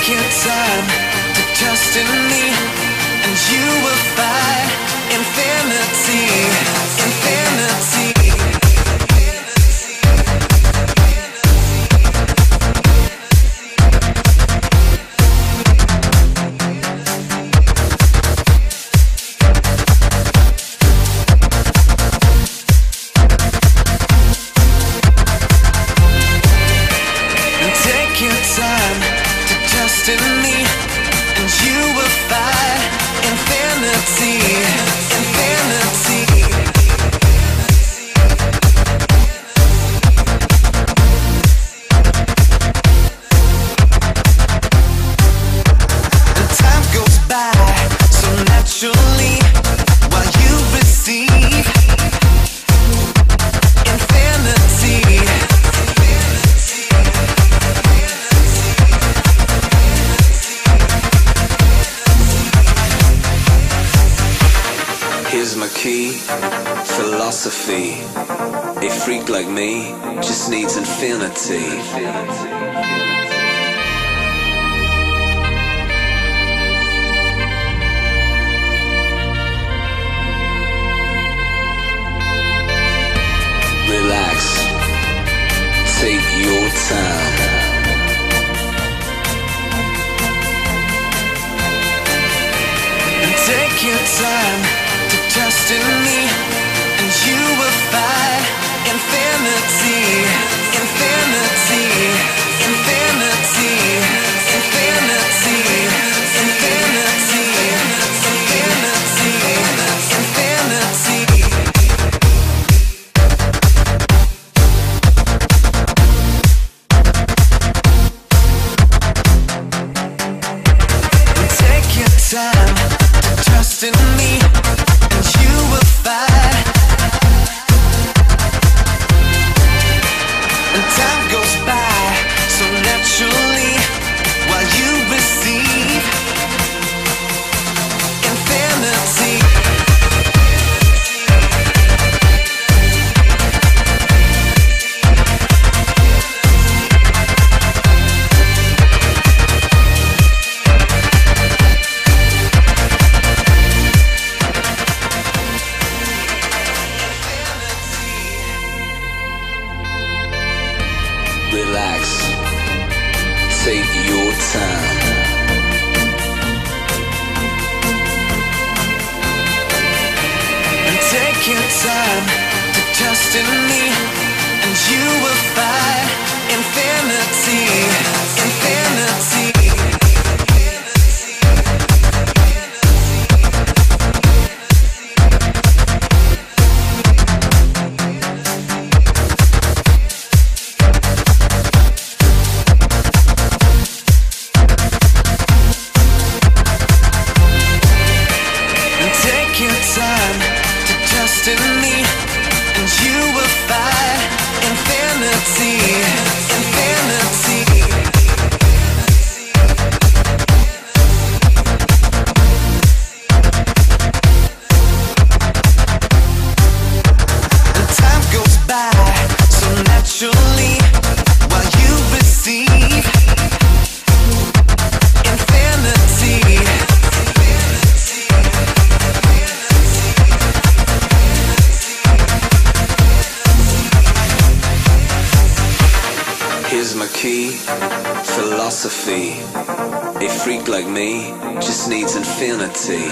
Take your time to trust in me, and you will find infinity, infinity. Take your time to trust in me, and you will find infinity, infinity. And time goes by so naturally while you receive infinity. Here's my key, philosophy. A freak like me just needs infinity. Relax, take your time. And take your time to trust in me, and you will find infinity, infinity, infinity, infinity, infinity, infinity, infinity. And take your time to trust in me, and you will find. And time goes by so naturally while you receive infinity. Relax, take your time. And take your time to trust in me, and you will find infinity, infinity. Take your time to trust in me, and you will find infinity, infinity. And time goes by so naturally while you receive infinity. Here's my key, philosophy. A freak like me just needs infinity.